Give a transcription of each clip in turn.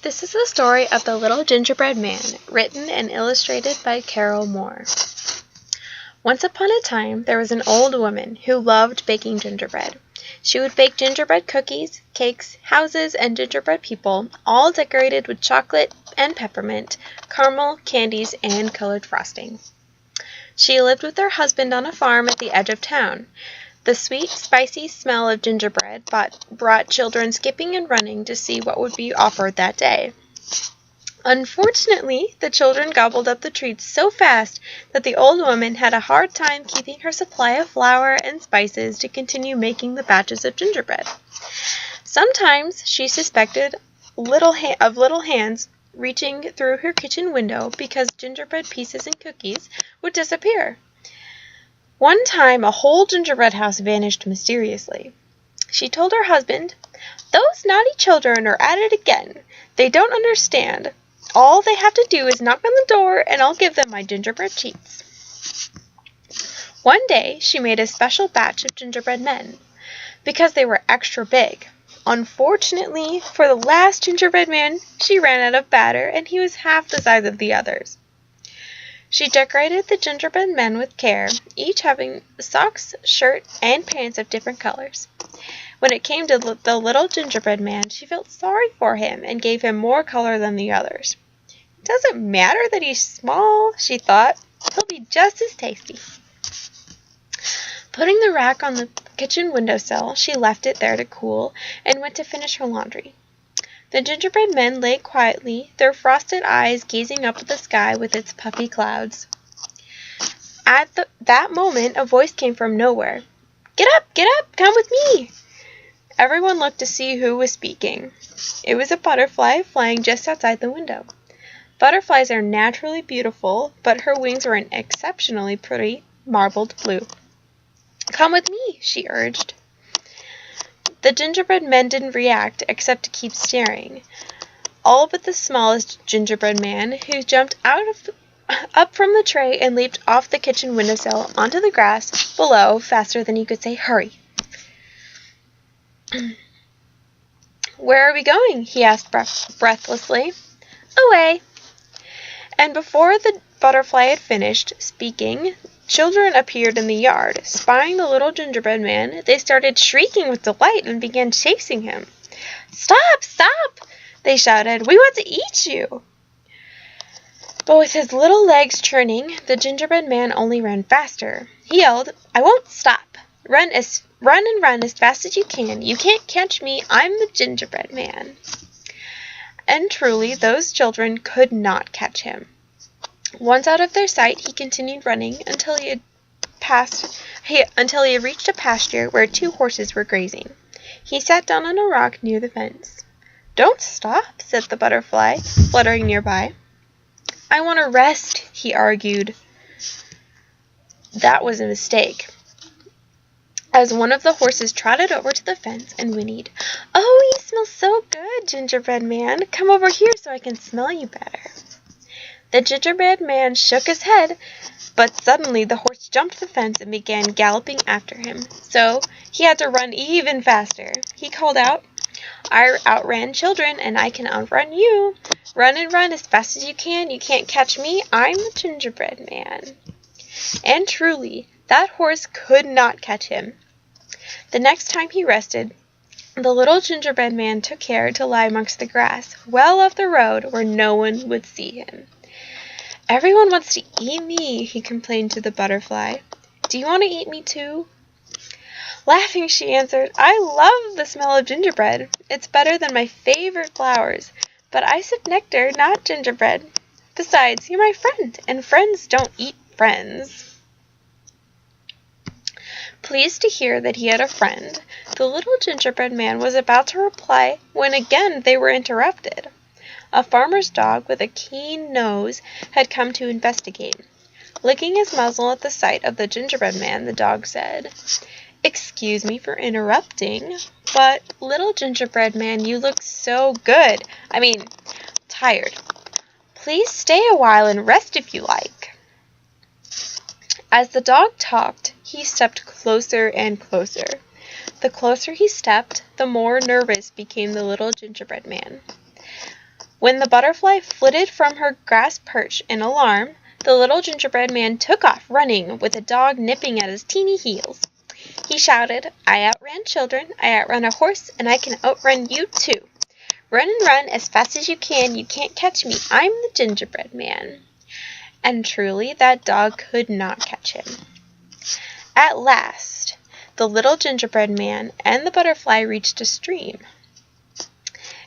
This is the story of the Little Gingerbread Man, written and illustrated by Carol Moore. Once upon a time, there was an old woman who loved baking gingerbread. She would bake gingerbread cookies, cakes, houses, and gingerbread people, all decorated with chocolate and peppermint, caramel, candies, and colored frosting. She lived with her husband on a farm at the edge of town. The sweet, spicy smell of gingerbread brought children skipping and running to see what would be offered that day. Unfortunately, the children gobbled up the treats so fast that the old woman had a hard time keeping her supply of flour and spices to continue making the batches of gingerbread. Sometimes she suspected little hands reaching through her kitchen window because gingerbread pieces and cookies would disappear. One time, a whole gingerbread house vanished mysteriously. She told her husband, "Those naughty children are at it again. They don't understand. All they have to do is knock on the door, and I'll give them my gingerbread treats." One day, she made a special batch of gingerbread men, because they were extra big. Unfortunately, for the last gingerbread man, she ran out of batter, and he was half the size of the others. She decorated the gingerbread men with care, each having socks, shirt, and pants of different colors. When it came to the little gingerbread man, she felt sorry for him and gave him more color than the others. "It doesn't matter that he's small," she thought. "He'll be just as tasty." Putting the rack on the kitchen windowsill, she left it there to cool and went to finish her laundry. The gingerbread men lay quietly, their frosted eyes gazing up at the sky with its puffy clouds. At that moment, a voice came from nowhere. Get up, come with me!" Everyone looked to see who was speaking. It was a butterfly flying just outside the window. Butterflies are naturally beautiful, but her wings were an exceptionally pretty marbled blue. "Come with me," she urged. The gingerbread men didn't react, except to keep staring. All but the smallest gingerbread man, who jumped up from the tray and leaped off the kitchen windowsill onto the grass below faster than he could say, "Hurry." "Where are we going?" he asked breathlessly. "Away." And before the butterfly had finished speaking, children appeared in the yard. Spying the little gingerbread man, they started shrieking with delight and began chasing him. "Stop! Stop!" they shouted. "We want to eat you!" But with his little legs churning, the gingerbread man only ran faster. He yelled, "I won't stop! Run and run as fast as you can. You can't catch me. I'm the gingerbread man." And truly, those children could not catch him. Once out of their sight, he continued running until he had reached a pasture where 2 horses were grazing. He sat down on a rock near the fence. "Don't stop," said the butterfly, fluttering nearby. "I want to rest," he argued. That was a mistake, as one of the horses trotted over to the fence and whinnied, "Oh, you smell so good, gingerbread man. Come over here so I can smell you better." The gingerbread man shook his head, but suddenly the horse jumped the fence and began galloping after him, so he had to run even faster. He called out, "I outran children, and I can outrun you. Run and run as fast as you can. You can't catch me. I'm the gingerbread man." And truly, that horse could not catch him. The next time he rested, the little gingerbread man took care to lie amongst the grass, well off the road where no one would see him. "Everyone wants to eat me," he complained to the butterfly. "Do you want to eat me too?" Laughing, she answered, "I love the smell of gingerbread. It's better than my favorite flowers, but I sip nectar, not gingerbread. Besides, you're my friend, and friends don't eat friends." Pleased to hear that he had a friend, the little gingerbread man was about to reply when again they were interrupted. A farmer's dog with a keen nose had come to investigate. Licking his muzzle at the sight of the gingerbread man, the dog said, "Excuse me for interrupting, but, little gingerbread man, you look so good. Tired. Please stay a while and rest if you like." As the dog talked, he stepped closer and closer. The closer he stepped, the more nervous became the little gingerbread man. When the butterfly flitted from her grass perch in alarm, the little gingerbread man took off running with the dog nipping at his teeny heels. He shouted, "I outran children, I outrun a horse, and I can outrun you too. Run and run as fast as you can't catch me, I'm the gingerbread man." And truly that dog could not catch him. At last, the little gingerbread man and the butterfly reached a stream.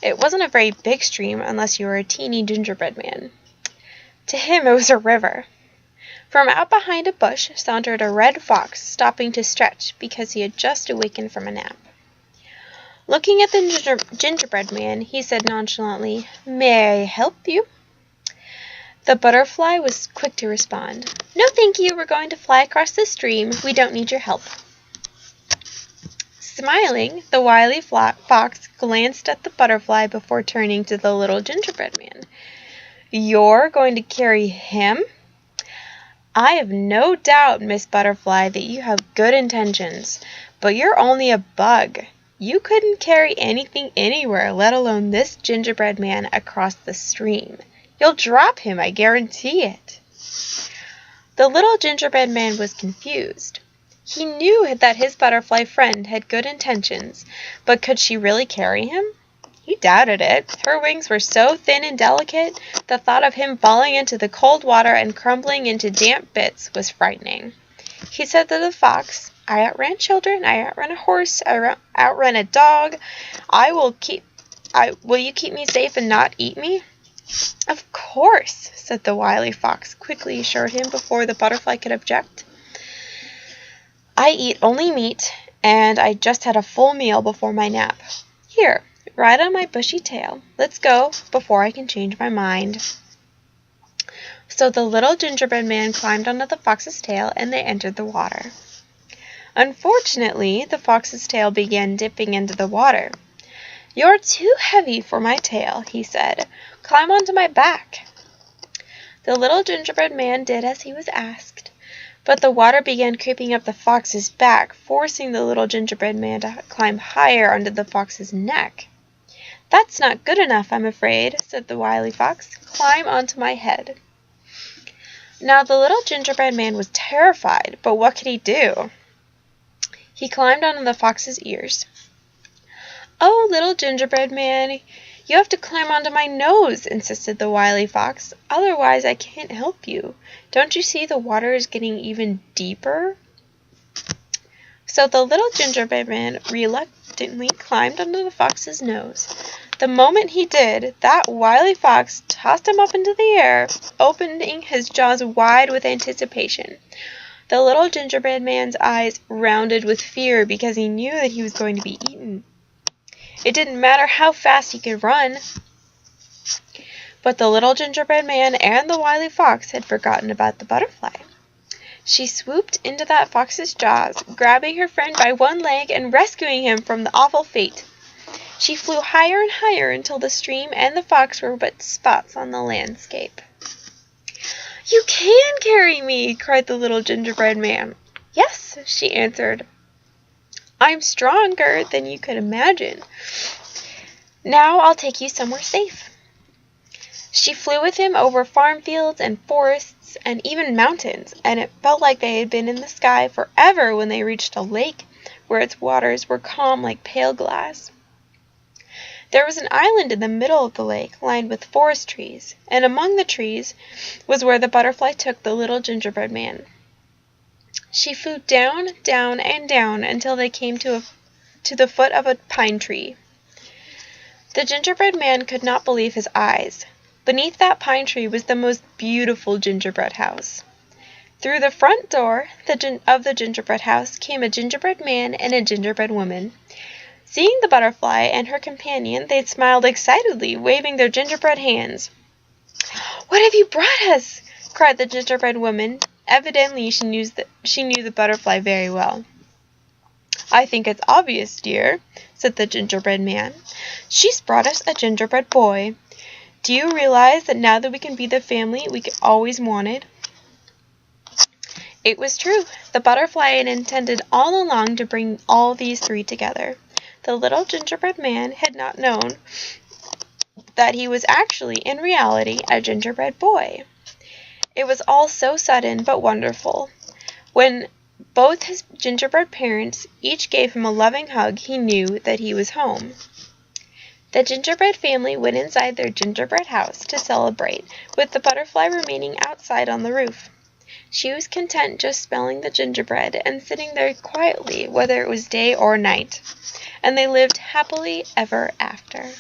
It wasn't a very big stream unless you were a teeny gingerbread man. To him it was a river. From out behind a bush sauntered a red fox, stopping to stretch because he had just awakened from a nap. Looking at the gingerbread man, he said nonchalantly, "May I help you?" The butterfly was quick to respond, "No, thank you, we're going to fly across the stream. We don't need your help." Smiling, the wily fox glanced at the butterfly before turning to the little gingerbread man. "You're going to carry him? I have no doubt, Miss Butterfly, that you have good intentions, but you're only a bug. You couldn't carry anything anywhere, let alone this gingerbread man across the stream. You'll drop him, I guarantee it." The little gingerbread man was confused. He knew that his butterfly friend had good intentions, but could she really carry him? He doubted it. Her wings were so thin and delicate, the thought of him falling into the cold water and crumbling into damp bits was frightening. He said to the fox, "I outran children, I outran a horse, I outran a dog. Will you keep me safe and not eat me?" "Of course," said the wily fox, quickly assured him before the butterfly could object. "I eat only meat, and I just had a full meal before my nap. Here, ride on my bushy tail. Let's go before I can change my mind." So the little gingerbread man climbed onto the fox's tail, and they entered the water. Unfortunately, the fox's tail began dipping into the water. "You're too heavy for my tail," he said. "Climb onto my back." The little gingerbread man did as he was asked, but the water began creeping up the fox's back, forcing the little gingerbread man to climb higher onto the fox's neck. "That's not good enough, I'm afraid," said the wily fox. "Climb onto my head." Now the little gingerbread man was terrified, but what could he do? He climbed onto the fox's ears. "Oh, little gingerbread man, you have to climb onto my nose," insisted the wily fox. "Otherwise I can't help you. Don't you see the water is getting even deeper?" So the little gingerbread man reluctantly climbed onto the fox's nose. The moment he did, that wily fox tossed him up into the air, opening his jaws wide with anticipation. The little gingerbread man's eyes rounded with fear because he knew that he was going to be eaten. It didn't matter how fast he could run. But the little gingerbread man and the wily fox had forgotten about the butterfly. She swooped into that fox's jaws, grabbing her friend by one leg and rescuing him from the awful fate. She flew higher and higher until the stream and the fox were but spots on the landscape. "You can carry me!" cried the little gingerbread man. "Yes," she answered. "I'm stronger than you could imagine. Now I'll take you somewhere safe." She flew with him over farm fields and forests and even mountains, and it felt like they had been in the sky forever when they reached a lake where its waters were calm like pale glass. There was an island in the middle of the lake lined with forest trees, and among the trees was where the butterfly took the little gingerbread man. She flew down, down, and down until they came to the foot of a pine tree. The gingerbread man could not believe his eyes. Beneath that pine tree was the most beautiful gingerbread house. Through the front door of the gingerbread house came a gingerbread man and a gingerbread woman. Seeing the butterfly and her companion, they smiled excitedly, waving their gingerbread hands. "What have you brought us?" cried the gingerbread woman. Evidently, she knew the butterfly very well. "I think it's obvious, dear," said the gingerbread man. "She's brought us a gingerbread boy. Do you realize that now that we can be the family we always wanted?" It was true. The butterfly had intended all along to bring all these three together. The little gingerbread man had not known that he was actually, in reality, a gingerbread boy. It was all so sudden but wonderful. When both his gingerbread parents each gave him a loving hug, he knew that he was home. The gingerbread family went inside their gingerbread house to celebrate, with the butterfly remaining outside on the roof. She was content just smelling the gingerbread and sitting there quietly, whether it was day or night. And they lived happily ever after.